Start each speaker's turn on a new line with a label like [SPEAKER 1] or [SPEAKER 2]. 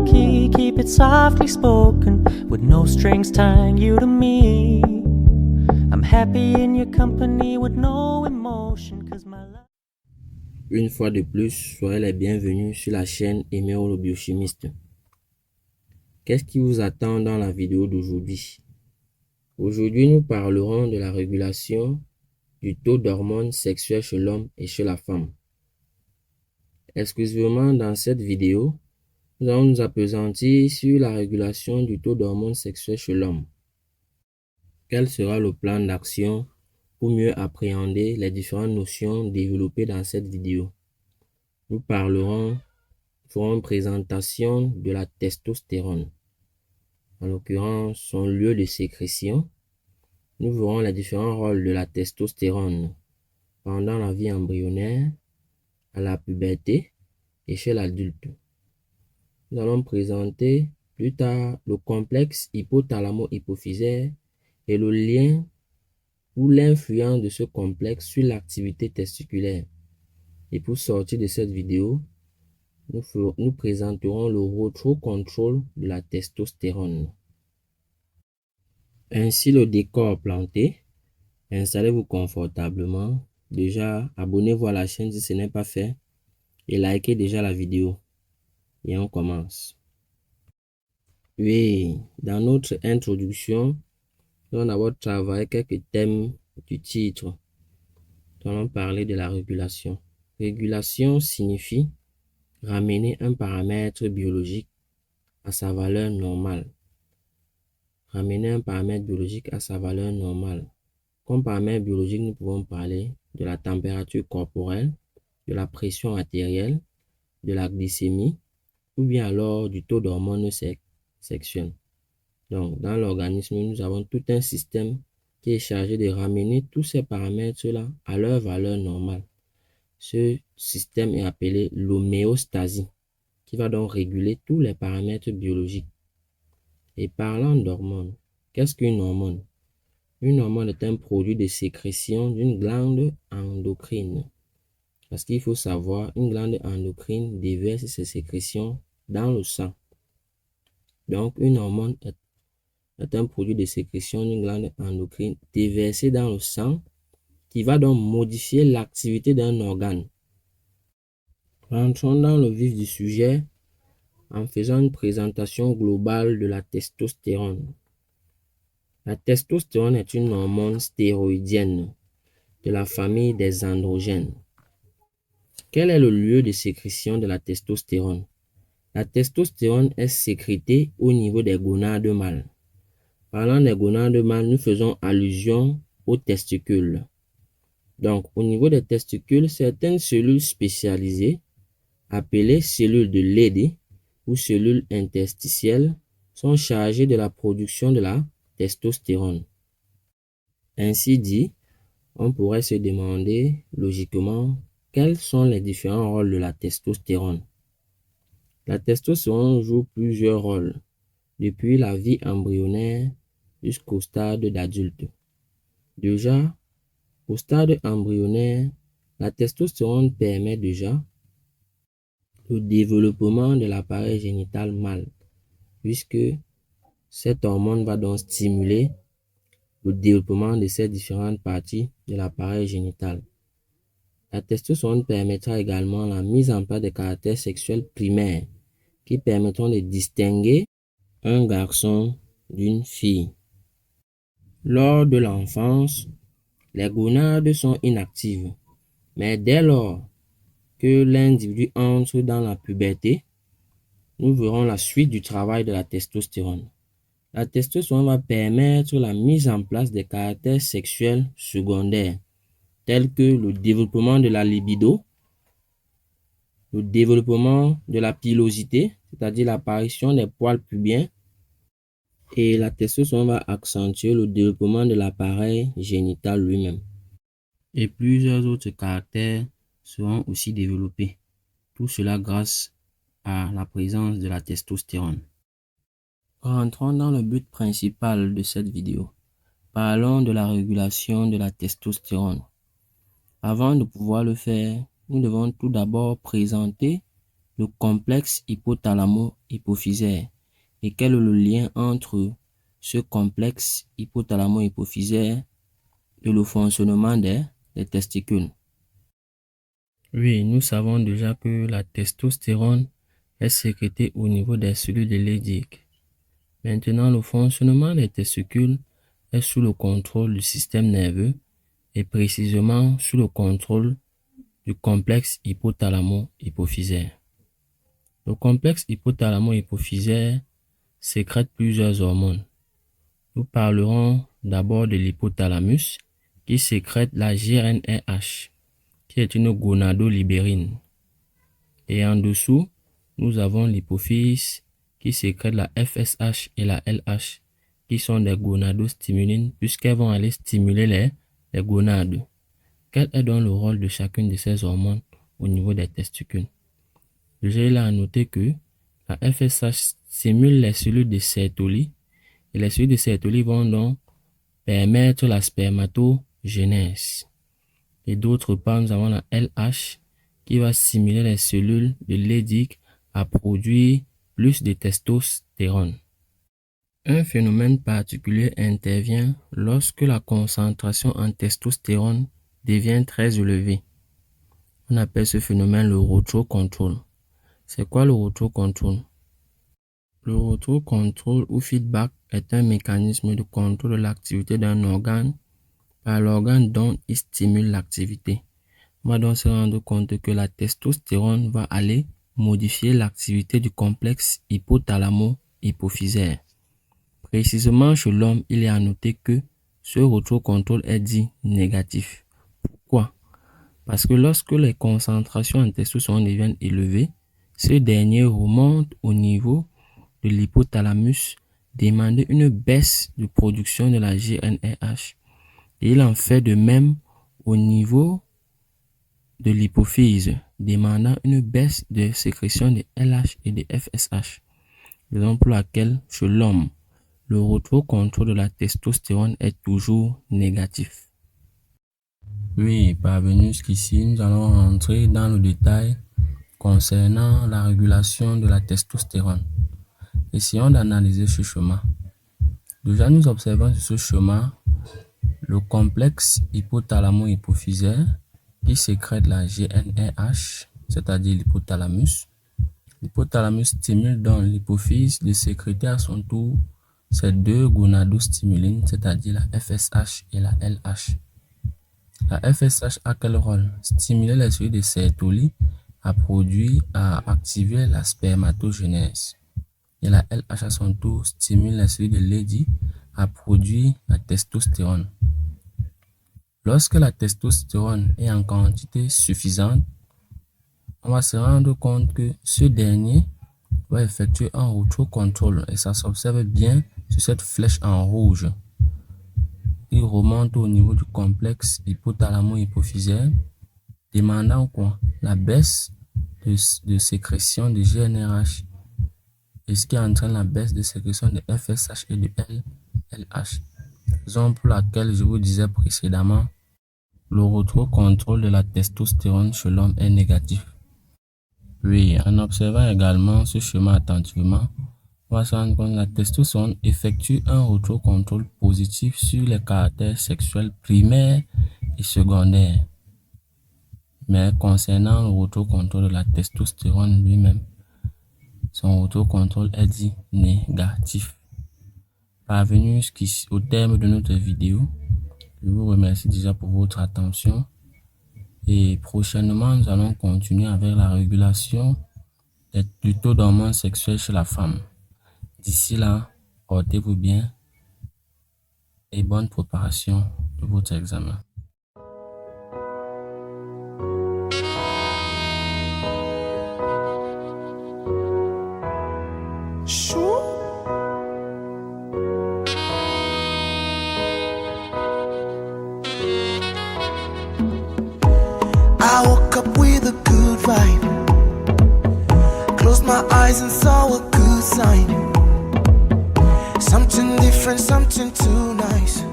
[SPEAKER 1] low-key, keep it softly spoken, with no strings tying you to me. I'm happy in your company with no emotion, 'cause my love...
[SPEAKER 2] Une fois de plus, soyez les bienvenus sur la chaîne Emeo le biochimiste. Qu'est-ce qui vous attend dans la vidéo d'aujourd'hui? Aujourd'hui, nous parlerons de la régulation du taux d'hormones sexuelles chez l'homme et chez la femme. Exclusivement dans cette vidéo, nous allons nous appesantir sur la régulation du taux d'hormones sexuelles chez l'homme. Quel sera le plan d'action pour mieux appréhender les différentes notions développées dans cette vidéo? Nous ferons une présentation de la testostérone, en l'occurrence son lieu de sécrétion. Nous verrons les différents rôles de la testostérone pendant la vie embryonnaire, à la puberté et chez l'adulte. Nous allons présenter plus tard le complexe hypothalamo-hypophysaire et le lien ou l'influence de ce complexe sur l'activité testiculaire. Et pour sortir de cette vidéo, nous présenterons le retrocontrôle de la testostérone. Ainsi le décor planté, installez-vous confortablement. Déjà, abonnez-vous à la chaîne si ce n'est pas fait et likez déjà la vidéo. Et on commence. Oui, dans notre introduction, nous allons d'abord travailler quelques thèmes du titre. Nous allons parler de la régulation. Régulation signifie ramener un paramètre biologique à sa valeur normale. Ramener un paramètre biologique à sa valeur normale. Comme paramètre biologique, nous pouvons parler de la température corporelle, de la pression artérielle, de la glycémie, ou bien alors du taux d'hormones sexuelles. Donc, dans l'organisme, nous avons tout un système qui est chargé de ramener tous ces paramètres-là à leur valeur normale. Ce système est appelé l'homéostasie, qui va donc réguler tous les paramètres biologiques. Et parlant d'hormones, qu'est-ce qu'une hormone? Une hormone est un produit de sécrétion d'une glande endocrine. Parce qu'il faut savoir, une glande endocrine déverse ses sécrétions dans le sang. Donc, une hormone est un produit de sécrétion d'une glande endocrine déversé dans le sang qui va donc modifier l'activité d'un organe. Rentrons dans le vif du sujet en faisant une présentation globale de la testostérone. La testostérone est une hormone stéroïdienne de la famille des androgènes. Quel est le lieu de sécrétion de la testostérone? La testostérone est sécrétée au niveau des gonades mâles. Parlant des gonades mâles, nous faisons allusion aux testicules. Donc, au niveau des testicules, certaines cellules spécialisées, appelées cellules de Leydig ou cellules interstitielles, sont chargées de la production de la testostérone. Ainsi dit, on pourrait se demander logiquement quels sont les différents rôles de la testostérone. La testostérone joue plusieurs rôles depuis la vie embryonnaire jusqu'au stade d'adulte. Déjà, au stade embryonnaire, la testostérone permet déjà le développement de l'appareil génital mâle, puisque cette hormone va donc stimuler le développement de ces différentes parties de l'appareil génital. La testostérone permettra également la mise en place des caractères sexuels primaires qui permettront de distinguer un garçon d'une fille. Lors de l'enfance, les gonades sont inactives, mais dès lors que l'individu entre dans la puberté, nous verrons la suite du travail de la testostérone. La testostérone va permettre la mise en place des caractères sexuels secondaires, tels que le développement de la libido, le développement de la pilosité, c'est-à-dire l'apparition des poils pubiens, et la testostérone va accentuer le développement de l'appareil génital lui-même. Et plusieurs autres caractères seront aussi développés. Tout cela grâce à la présence de la testostérone. Rentrons dans le but principal de cette vidéo. Parlons de la régulation de la testostérone. Avant de pouvoir le faire, nous devons tout d'abord présenter le complexe hypothalamo-hypophysaire. Et quel est le lien entre ce complexe hypothalamo-hypophysaire et le fonctionnement des testicules? Oui, nous savons déjà que la testostérone est sécrétée au niveau des cellules de Leydig. Maintenant, le fonctionnement des testicules est sous le contrôle du système nerveux et précisément sous le contrôle du complexe hypothalamo-hypophysaire. Le complexe hypothalamo-hypophysaire sécrète plusieurs hormones. Nous parlerons d'abord de l'hypothalamus qui sécrète la GnRH, qui est une gonadolibérine. Et en dessous, nous avons l'hypophyse qui sécrète la FSH et la LH, qui sont des gonadostimulines, puisqu'elles vont aller stimuler les gonades. Quel est donc le rôle de chacune de ces hormones au niveau des testicules? Déjà, il a à noter que la FSH stimule les cellules de Sertoli, et les cellules de Sertoli vont donc permettre la spermatogénèse. Et d'autre part, nous avons la LH qui va stimuler les cellules de Leydig à produire plus de testostérone. Un phénomène particulier intervient lorsque la concentration en testostérone devient très élevée. On appelle ce phénomène le rotary control. C'est quoi le rotary control? Le rotary control ou feedback est un mécanisme de contrôle de l'activité d'un organe par l'organe dont il stimule l'activité. On va donc se rendre compte que la testostérone va aller modifier l'activité du complexe hypothalamo-hypophysaire. Précisément chez l'homme, il est à noter que ce rotary control est dit négatif. Pourquoi? Parce que lorsque les concentrations en testostérone deviennent élevées, ce dernier remonte au niveau de l'hypothalamus, demandant une baisse de production de la GnRH. Et il en fait de même au niveau de l'hypophyse, demandant une baisse de sécrétion de LH et de FSH. Raison pour laquelle, chez l'homme, le rotary control de la testostérone est toujours négatif. Oui, parvenu jusqu'ici, nous allons rentrer dans le détail concernant la régulation de la testostérone. Essayons d'analyser ce schéma. Déjà, nous observons sur ce schéma le complexe hypothalamo-hypophysaire qui sécrète la GnRH, c'est-à-dire l'hypothalamus. L'hypothalamus stimule donc l'hypophyse de sécréter à son tour ces deux gonadostimulines, c'est-à-dire la FSH et la LH. La FSH a quel rôle? Stimuler les cellules de Sertoli à activer la spermatogénèse. Et la LH à son tour stimule les cellules de Leydig à produire la testostérone. Lorsque la testostérone est en quantité suffisante, on va se rendre compte que ce dernier va effectuer un rotary control et ça s'observe bien sur cette flèche en rouge. Il remonte au niveau du complexe hypothalamo-hypophysaire, demandant quoi? La baisse de sécrétion de GnRH, et ce qui entraîne la baisse de sécrétion de FSH et de LH. Raison pour laquelle je vous disais précédemment, le rotary control de la testostérone chez l'homme est négatif. Oui, en observant également ce schéma attentivement, on va se rendre compte que la testostérone effectue un rotary control positif sur les caractères sexuels primaires et secondaires. Mais concernant le rotary control de la testostérone lui-même, son rotary control est dit négatif. Parvenu jusqu'ici au terme de notre vidéo, je vous remercie déjà pour votre attention et prochainement nous allons continuer avec la régulation du taux d'hormones sexuels chez la femme. D'ici là, portez-vous bien et bonne préparation de votre examen.
[SPEAKER 3] I woke up with a good vibe. Closed my eyes and saw a good sign. Something different, something too nice.